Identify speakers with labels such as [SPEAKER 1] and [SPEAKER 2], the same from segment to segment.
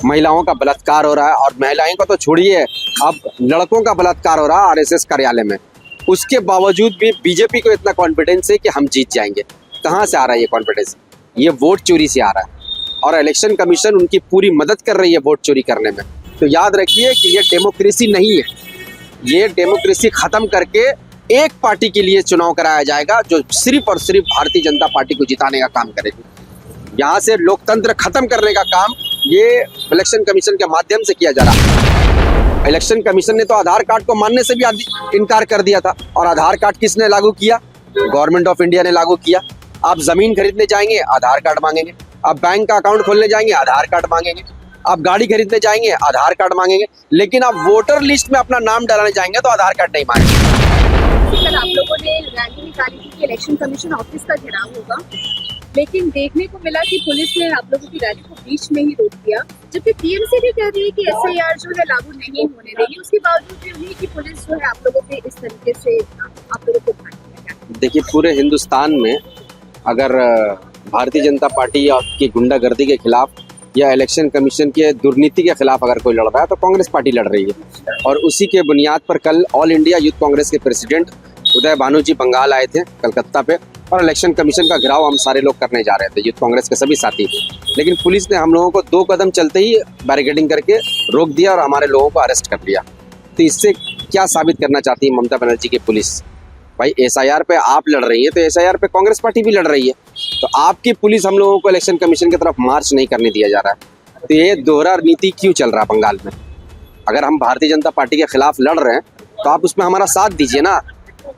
[SPEAKER 1] महिलाओं का बलात्कार हो रहा है, और महिलाओं का तो छोड़िए, अब लड़कों का बलात्कार हो रहा है आरएसएस कार्यालय में। उसके बावजूद भी बीजेपी को इतना कॉन्फिडेंस है कि हम जीत जाएंगे। कहाँ से आ रहा है ये कॉन्फिडेंस? ये वोट चोरी से आ रहा है, और इलेक्शन कमीशन उनकी पूरी मदद कर रही है वोट चोरी करने में। तो याद रखिए कि ये डेमोक्रेसी नहीं है। ये डेमोक्रेसी खत्म करके एक पार्टी के लिए चुनाव कराया जाएगा जो सिर्फ और सिर्फ भारतीय जनता पार्टी को जिताने का काम करेगी। यहाँ से लोकतंत्र खत्म करने का काम ये इलेक्शन कमीशन के माध्यम से किया जा रहा है। इलेक्शन कमीशन ने तो आधार कार्ड को मानने से भी इनकार कर दिया था, और आधार कार्ड किसने लागू किया? गवर्नमेंट ऑफ इंडिया ने लागू किया। आप जमीन खरीदने जाएंगे, आधार कार्ड मांगेंगे। आप बैंक का अकाउंट खोलने जाएंगे, आधार कार्ड मांगेंगे। आप गाड़ी खरीदने जाएंगे, आधार कार्ड मांगेंगे। लेकिन आप वोटर लिस्ट में अपना नाम डालने जाएंगे तो आधार कार्ड नहीं मांगेंगे।
[SPEAKER 2] कल आप लोगों ने रैली निकाली थी कि इलेक्शन कमीशन ऑफिस का घेराव होगा, लेकिन देखने को मिला कि पुलिस ने आप लोगों की रैली को बीच में ही रोक दिया, जबकि टीएमसी भी कह रही है कि एसआईआर जो है लागू नहीं होने देगी। उसके बावजूद भी उन्हीं की पुलिस जो है आप लोगों पे इस तरीके से आप लोगों को।
[SPEAKER 1] देखिए, पूरे हिंदुस्तान में अगर भारतीय जनता पार्टी की गुंडागर्दी के खिलाफ या इलेक्शन कमीशन के दुर्नीति के खिलाफ अगर कोई लड़ रहा है तो कांग्रेस पार्टी लड़ रही है। और उसी के बुनियाद पर कल ऑल इंडिया यूथ कांग्रेस के प्रेसिडेंट उदय भानु जी बंगाल आए थे कलकत्ता पे, और इलेक्शन कमीशन का घेराव हम सारे लोग करने जा रहे थे, यूथ कांग्रेस के सभी साथी। लेकिन पुलिस ने हम लोगों को 2 कदम चलते ही बैरिकेडिंग करके रोक दिया और हमारे लोगों को अरेस्ट कर लिया। तो इससे क्या साबित करना चाहती है ममता बनर्जी की पुलिस? भाई, एसआईआर पे आप लड़ रही है तो एसआईआर पे कांग्रेस पार्टी भी लड़ रही है। तो आपकी पुलिस हम लोगों को इलेक्शन कमीशन की तरफ मार्च नहीं करने दिया जा रहा है। तो ये दोहरा नीति क्यों चल रहा है बंगाल में? अगर हम भारतीय जनता पार्टी के खिलाफ लड़ रहे हैं तो आप उसमें हमारा साथ दीजिए ना।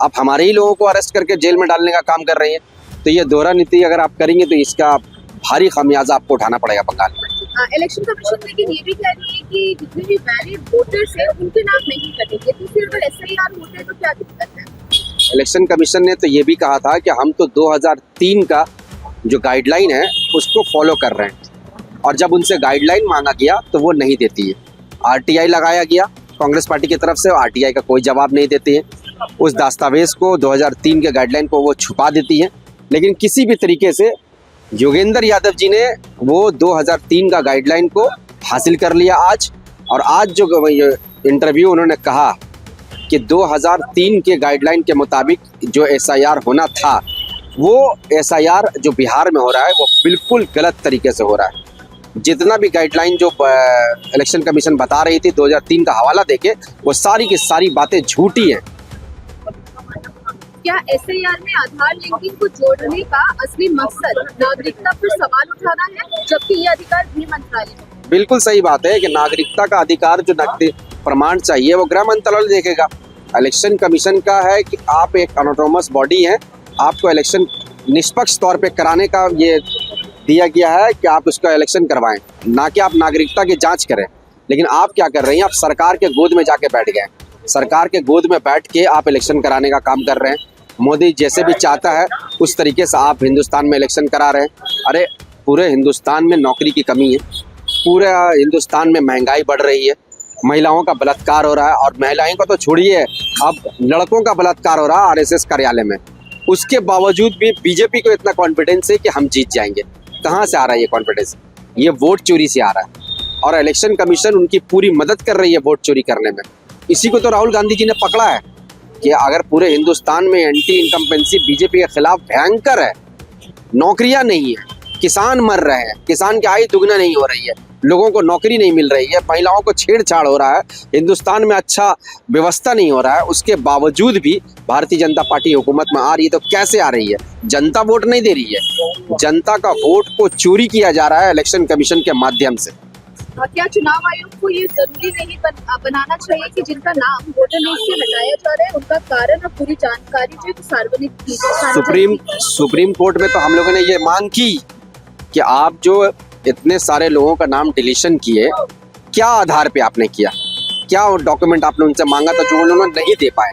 [SPEAKER 1] आप हमारे ही लोगों को अरेस्ट करके जेल में डालने का काम कर रही हैं। तो ये दोहरा नीति अगर आप करेंगे तो इसका भारी खामियाजा आपको उठाना पड़ेगा बंगाल में।
[SPEAKER 2] इलेक्शन कमीशन लेकिन ये भी कह रही है कि जितने भी वैलिड वोटर्स हैं उनके नाम नहीं कटेंगे, तो फिर अगर एसआईआर होते हैं तो क्या दिक्कत है?
[SPEAKER 1] इलेक्शन कमीशन ने तो ये भी कहा था कि हम तो 2003 का जो गाइडलाइन है उसको फॉलो कर रहे हैं, और जब उनसे गाइडलाइन मांगा गया तो वो नहीं देती है। आरटीआई लगाया गया कांग्रेस पार्टी की तरफ से, आरटीआई का कोई जवाब नहीं देती है। उस दस्तावेज को 2003 के गाइडलाइन को वो छुपा देती है। लेकिन किसी भी तरीके से योगेंद्र यादव जी ने वो 2003 का गाइडलाइन को हासिल कर लिया आज। और आज जो इंटरव्यू उन्होंने कहा कि 2003 के गाइडलाइन के मुताबिक जो एसआईआर होना था, वो एसआईआर जो बिहार में हो रहा है वो बिल्कुल गलत तरीके से हो रहा है। जितना भी गाइडलाइन जो इलेक्शन कमीशन बता रही थी 2003 का हवाला देके, वो सारी की सारी बातें झूठी हैं।
[SPEAKER 2] क्या एसआईआर में आधार लिंकिंग को जोड़ने का असली मकसद नागरिकता पर सवाल उठाना है, जबकि ये अधिकार गृह मंत्रालय में?
[SPEAKER 1] बिल्कुल सही बात है कि नागरिकता का अधिकार जो प्रमाण चाहिए वो गृह मंत्रालय देखेगा। इलेक्शन कमीशन का है कि आप एक ऑटोनोमस बॉडी है, आपको इलेक्शन निष्पक्ष तौर पे कराने का ये दिया गया है कि आप उसका इलेक्शन करवाएं, ना कि आप नागरिकता की जांच करें। लेकिन आप क्या कर रहे हैं? आप सरकार के गोद में जाके बैठ गए। सरकार के गोद में बैठ के आप इलेक्शन कराने का काम कर रहे हैं। मोदी जैसे भी चाहता है उस तरीके से आप हिंदुस्तान में इलेक्शन करा रहे हैं। अरे, पूरे हिंदुस्तान में नौकरी की कमी है, पूरे हिंदुस्तान में महंगाई बढ़ रही है, महिलाओं का बलात्कार हो रहा है, और महिलाओं का तो छोड़िए, अब लड़कों का बलात्कार हो रहा है आरएसएस कार्यालय में। उसके बावजूद भी बीजेपी को इतना कॉन्फिडेंस है कि हम जीत जाएंगे। कहाँ से आ रहा है ये कॉन्फिडेंस? ये वोट चोरी से आ रहा है, और इलेक्शन कमीशन उनकी पूरी मदद कर रही है वोट चोरी करने में। इसी को तो राहुल गांधी जी ने पकड़ा है कि अगर पूरे हिंदुस्तान में एंटी इनकम्पेंसी बीजेपी के खिलाफ भयंकर है, नौकरियां नहीं है, किसान मर रहे हैं, किसान की आय दुगना नहीं हो रही है, लोगों को नौकरी नहीं मिल रही है, महिलाओं को छेड़छाड़ हो रहा है, हिंदुस्तान में अच्छा व्यवस्था नहीं हो रहा है, उसके बावजूद भी भारतीय जनता पार्टी हुकूमत में आ रही है। तो कैसे आ रही है? जनता वोट नहीं दे रही है, जनता का वोट को चोरी किया जा रहा है इलेक्शन कमीशन के माध्यम से।
[SPEAKER 2] क्या चुनाव आयोग को ये जरूरी नहीं बनाना चाहिए कि जिनका नाम वोटर लिस्ट से हटाया जा रहा है उनका कारण और पूरी जानकारी जो है सार्वजनिक की जाए?
[SPEAKER 1] सुप्रीम कोर्ट में तो हम लोगों ने ये मांग की कि आप जो इतने सारे लोगों का नाम डिलीशन किए, क्या आधार पे आपने किया? क्या डॉक्यूमेंट आपने उनसे मांगा था जो उन्होंने नहीं दे पाए?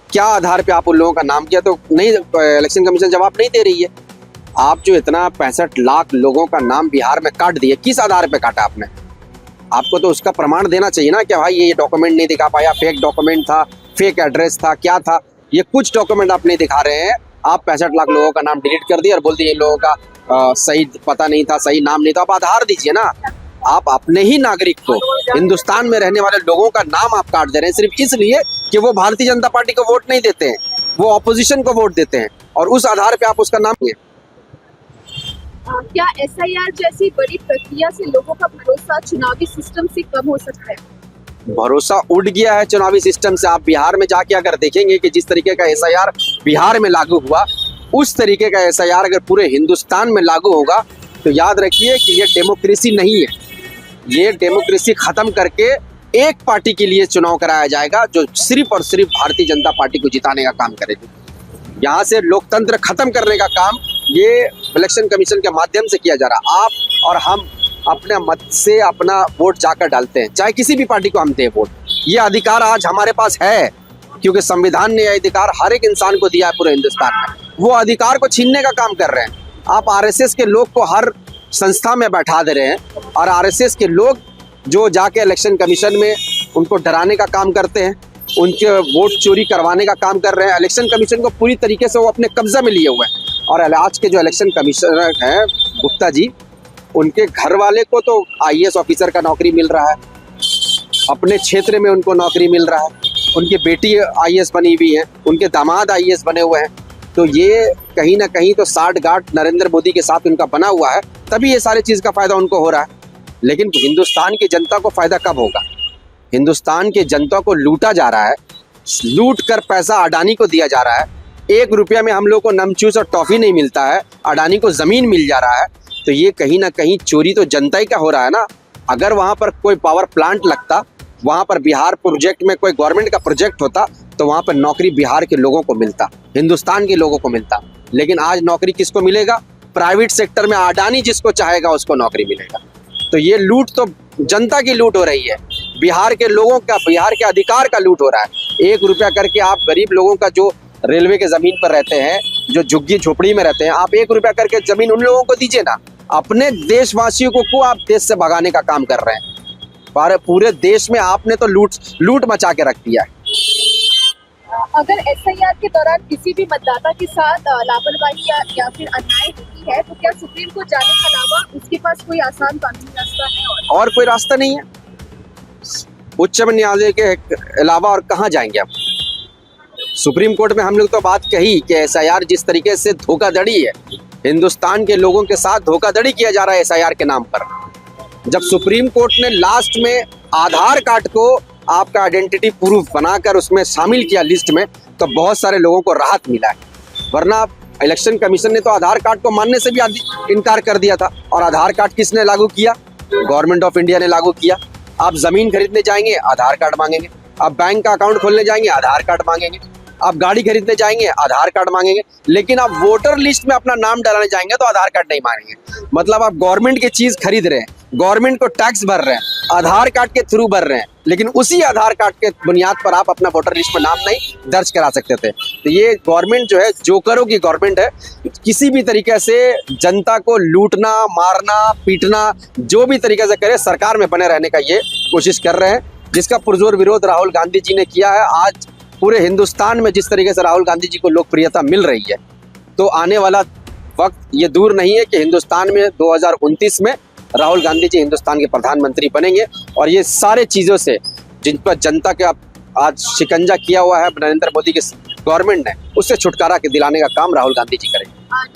[SPEAKER 1] क्या आधार पे आप उन लोगों का नाम किया? तो नहीं, इलेक्शन कमीशन जवाब नहीं दे रही है। आप जो इतना 65 लाख लोगों का नाम बिहार में काट दिए, किस आधार पे काटा आपने? आपको तो उसका प्रमाण देना चाहिए ना कि भाई ये डॉक्यूमेंट नहीं दिखा पाया, फेक डॉक्यूमेंट था, फेक एड्रेस था, क्या था? ये कुछ डॉक्यूमेंट आप नहीं दिखा रहे हैं। आप 65 लाख लोगों का नाम डिलीट कर दिए और बोल दिए इन लोगों का सही पता नहीं था, सही नाम नहीं था। आप आधार दीजिए ना, आप अपने ही नागरिक को, हिंदुस्तान में रहने वाले लोगों का नाम आप काट दे रहे हैं सिर्फ इसलिए कि वो भारतीय जनता पार्टी को वोट नहीं देते हैं, वो ऑपोजिशन को वोट देते हैं और उस आधार पे आप उसका नाम है।
[SPEAKER 2] क्या SIR जैसी बड़ी प्रक्रिया से लोगों का भरोसा चुनावी सिस्टम से कम हो सकता है?
[SPEAKER 1] भरोसा उड़ गया है चुनावी सिस्टम से। आप बिहार में जाके अगर देखेंगे कि जिस तरीके का SIR बिहार में लागू हुआ, उस तरीके का SIR अगर पूरे हिंदुस्तान में लागू होगा तो याद रखिए कि ये डेमोक्रेसी नहीं है। ये डेमोक्रेसी खत्म करके एक पार्टी के लिए चुनाव कराया जाएगा जो सिर्फ और सिर्फ भारतीय जनता पार्टी को जिताने का काम करेगी। यहाँ से लोकतंत्र खत्म करने का काम ये इलेक्शन कमीशन के माध्यम से किया जा रहा है। आप और हम अपने मत से अपना वोट जाकर डालते हैं, चाहे किसी भी पार्टी को हम दें वोट। ये अधिकार आज हमारे पास है क्योंकि संविधान ने यह अधिकार हर एक इंसान को दिया है पूरे हिंदुस्तान में। वो अधिकार को छीनने का काम कर रहे हैं। आप RSS के लोग को हर संस्था में बैठा दे रहे हैं और RSS के लोग जो जाके इलेक्शन कमीशन में उनको डराने का काम करते हैं, उनके वोट चोरी करवाने का काम कर रहे हैं। इलेक्शन कमीशन को पूरी तरीके से वो अपने कब्जा में लिए हुए हैं। और आज के जो इलेक्शन कमिश्नर हैं गुप्ता जी, उनके घर वाले को तो IAS ऑफिसर का नौकरी मिल रहा है, अपने क्षेत्र में उनको नौकरी मिल रहा है, उनकी बेटी IAS बनी हुई है, उनके दामाद IAS बने हुए हैं। तो ये कहीं ना कहीं तो साठगांठ नरेंद्र मोदी के साथ उनका बना हुआ है, तभी ये सारी चीज़ का फ़ायदा उनको हो रहा है। लेकिन हिंदुस्तान की जनता को फ़ायदा कब होगा? हिंदुस्तान की जनता को लूटा जा रहा है, लूट कर पैसा अडानी को दिया जा रहा है। 1 रुपया में हम लोग को नमचूस और टॉफ़ी नहीं मिलता है, अडानी को ज़मीन मिल जा रहा है। तो ये कहीं ना कहीं चोरी तो जनता ही का हो रहा है ना। अगर वहाँ पर कोई पावर प्लांट लगता, वहाँ पर बिहार प्रोजेक्ट में कोई गवर्नमेंट का प्रोजेक्ट होता, तो वहाँ पर नौकरी बिहार के लोगों को मिलता, हिंदुस्तान के लोगों को मिलता। लेकिन आज नौकरी किसको मिलेगा? प्राइवेट सेक्टर में अडानी जिसको चाहेगा उसको नौकरी मिलेगा। तो ये लूट तो जनता की लूट हो रही है, बिहार के लोगों का, बिहार के अधिकार का लूट हो रहा है। 1 रुपया करके आप गरीब लोगों का, जो रेलवे के ज़मीन पर रहते हैं, जो झुग्गी झोपड़ी में रहते हैं, आप 1 रुपया करके ज़मीन उन लोगों को दीजिए ना। अपने देशवासियों को आप देश से भगाने का काम कर रहे हैं। पर पूरे देश में आपने तो लूट मचा के रख दिया है।
[SPEAKER 2] अगर SIR के दौरान किसी भी मतदाता के साथ लापरवाही या फिर अन्याय होती है तो क्या सुप्रीम कोर्ट जाने के अलावा उसके पास कोई आसान कानूनी रास्ता है?
[SPEAKER 1] और कोई रास्ता नहीं है। उच्च न्यायालय के अलावा और कहाँ जाएंगे आप? सुप्रीम कोर्ट में हम लोग तो बात कही कि SIR जिस तरीके से धोखाधड़ी है, हिंदुस्तान के लोगों के साथ धोखाधड़ी किया जा रहा है SIR के नाम पर। जब सुप्रीम कोर्ट ने लास्ट में आधार कार्ड को आपका आइडेंटिटी प्रूफ बनाकर उसमें शामिल किया लिस्ट में, तो बहुत सारे लोगों को राहत मिला है। वरना इलेक्शन कमीशन ने तो आधार कार्ड को मानने से भी इनकार कर दिया था। और आधार कार्ड किसने लागू किया? गवर्नमेंट ऑफ इंडिया ने लागू किया। आप ज़मीन खरीदने जाएंगे, आधार कार्ड मांगेंगे। आप बैंक का अकाउंट खोलने जाएंगे, आधार कार्ड मांगेंगे। आप गाड़ी खरीदने जाएंगे, आधार कार्ड मांगेंगे। लेकिन आप वोटर लिस्ट में अपना नाम डालने जाएंगे तो आधार कार्ड नहीं मांगेंगे। मतलब आप गवर्नमेंट की चीज़ खरीद रहे हैं, गवर्नमेंट को टैक्स भर रहे हैं, आधार कार्ड के थ्रू भर रहे हैं, लेकिन उसी आधार कार्ड के बुनियाद पर आप अपना वोटर लिस्ट में नाम नहीं दर्ज करा सकते थे। तो ये गवर्नमेंट जो है, जोकरों की गवर्नमेंट है। किसी भी तरीके से जनता को लूटना, मारना, पीटना, जो भी तरीके से करे, सरकार में बने रहने का ये कोशिश कर रहे हैं, जिसका पुरजोर विरोध राहुल गांधी जी ने किया है। आज पूरे हिंदुस्तान में जिस तरीके से राहुल गांधी जी को लोकप्रियता मिल रही है, तो आने वाला वक्त ये दूर नहीं है कि हिंदुस्तान में 2029 में राहुल गांधी जी हिंदुस्तान के प्रधानमंत्री बनेंगे। और ये सारे चीज़ों से जिन पर जनता के आज शिकंजा किया हुआ है नरेंद्र मोदी की गवर्नमेंट ने, उससे छुटकारा के दिलाने का काम राहुल गांधी जी करेंगे।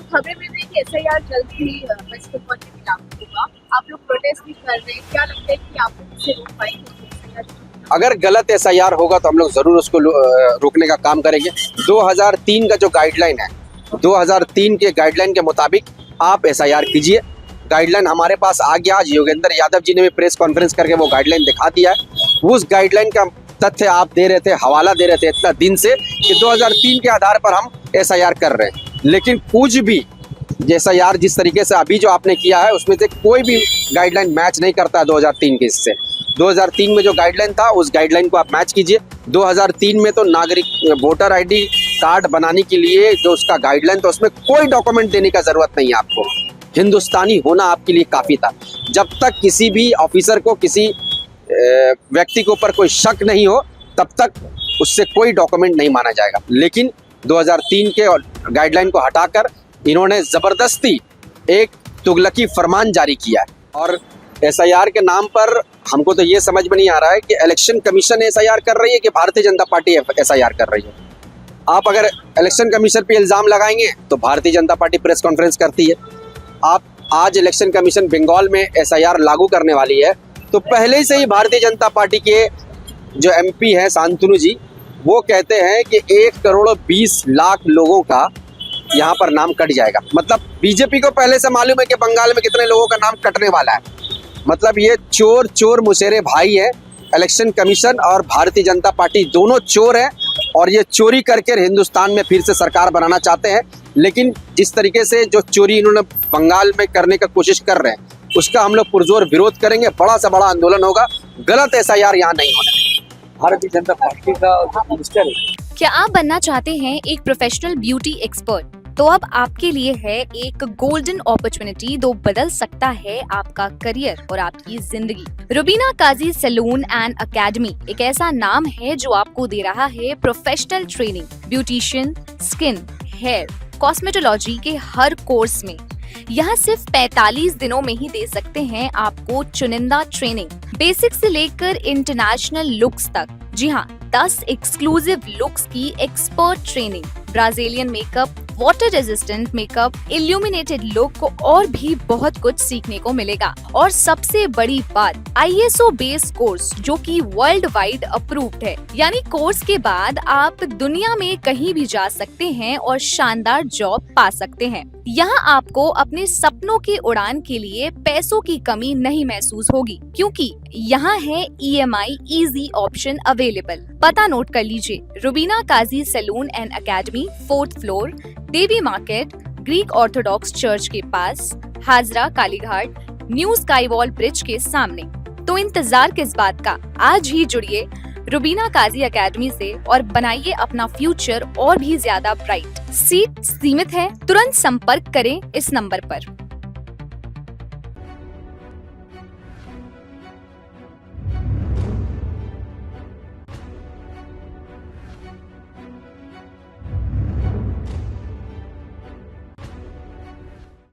[SPEAKER 2] खबरें मिल रही है कि SIR जल्द ही वेस्ट बंगाल में लागू होगा। आप लोग प्रोटेस्ट भी कर रहे हैं, क्या लगता है कि आप लोग इसे रोक पाएंगे?
[SPEAKER 1] अगर गलत SIR होगा तो हम लोग ज़रूर उसको रोकने का काम करेंगे। 2003 का जो गाइडलाइन है, 2003 के गाइडलाइन के मुताबिक आप SIR कीजिए। गाइडलाइन हमारे पास आ गया। आज योगेंद्र यादव जी ने भी प्रेस कॉन्फ्रेंस करके वो गाइडलाइन दिखा दिया है। उस गाइडलाइन का तथ्य आप दे रहे थे, हवाला दे रहे थे इतना दिन से कि 2003 के आधार पर हम SIR कर रहे हैं। लेकिन कुछ भी SIR जिस तरीके से अभी जो आपने किया है, उसमें से कोई भी गाइडलाइन मैच नहीं करता है 2003 के इससे। 2003 में जो गाइडलाइन था, उस गाइडलाइन को आप मैच कीजिए। 2003 में तो नागरिक वोटर ID कार्ड बनाने के लिए जो उसका गाइडलाइन था, उसमें कोई डॉक्यूमेंट देने का ज़रूरत नहीं है आपको। हिंदुस्तानी होना आपके लिए काफ़ी था। जब तक किसी भी ऑफिसर को, किसी व्यक्ति के ऊपर कोई शक नहीं हो, तब तक उससे कोई डॉक्यूमेंट नहीं माना जाएगा। लेकिन 2003 के गाइडलाइन को हटाकर इन्होंने ज़बरदस्ती एक तुगलकी फरमान जारी किया है। और एसआईआर के नाम पर हमको तो ये समझ में नहीं आ रहा है कि इलेक्शन कमीशन एसआईआर कर रही है कि भारतीय जनता पार्टी एसआईआर कर रही है। आप अगर इलेक्शन कमीशन पे इल्ज़ाम लगाएंगे तो Bharatiya Janata party press conference करती है। आप आज इलेक्शन कमीशन बंगाल में एसआईआर लागू करने वाली है, तो पहले से ही भारतीय जनता पार्टी के जो एमपी हैं शांतनु जी, वो कहते हैं कि 1,20,00,000 लोगों का यहाँ पर नाम कट जाएगा। मतलब बीजेपी को पहले से मालूम है कि बंगाल में कितने लोगों का नाम कटने वाला है। मतलब ये चोर मुशेरे भाई है। इलेक्शन कमीशन और भारतीय जनता पार्टी दोनों चोर हैं और ये चोरी करके हिंदुस्तान में फिर से सरकार बनाना चाहते हैं। लेकिन जिस तरीके से जो चोरी इन्होंने बंगाल में करने का कोशिश कर रहे हैं, उसका हम लोग पुरजोर विरोध करेंगे। बड़ा से बड़ा आंदोलन होगा। गलत एसआईआर यहाँ नहीं होने।
[SPEAKER 3] भारतीय जनता पार्टी का मिनिस्टर है।
[SPEAKER 4] क्या आप बनना चाहते हैं एक प्रोफेशनल ब्यूटी एक्सपर्ट? तो अब आपके लिए है एक गोल्डन अपॉर्चुनिटी जो बदल सकता है आपका करियर और आपकी जिंदगी। Rubina Kazi salon and academy एक ऐसा नाम है जो आपको दे रहा है professional training, beautician, skin, hair, cosmetology के हर कोर्स में। यहाँ सिर्फ 45 दिनों में ही दे सकते हैं आपको चुनिंदा ट्रेनिंग, बेसिक से लेकर इंटरनेशनल लुक्स तक। जी हाँ, 10 एक्सक्लूसिव लुक्स की expert training, Brazilian makeup, water resistant makeup, illuminated look और भी बहुत कुछ सीखने को मिलेगा। और सबसे बड़ी बात, ISO बेस्ड कोर्स जो कि वर्ल्ड वाइड अप्रूव्ड है। यानी कोर्स के बाद आप दुनिया में कहीं भी जा सकते हैं और शानदार जॉब पा सकते हैं। यहाँ आपको अपने सपनों की उड़ान के लिए पैसों की कमी नहीं महसूस होगी, क्योंकि यहाँ है EMI इजी ऑप्शन अवेलेबल। पता नोट कर लीजिए, Rubina Kazi salon and academy, 4th floor, Devi market, Greek Orthodox church के पास, Hazra Kalighat, new sky wall bridge के सामने। तो इंतजार किस बात का, आज ही जुड़िए रुबीना काजी एकेडमी से और बनाइए अपना फ्यूचर और भी ज्यादा ब्राइट। सीट सीमित है, तुरंत संपर्क करें इस नंबर पर।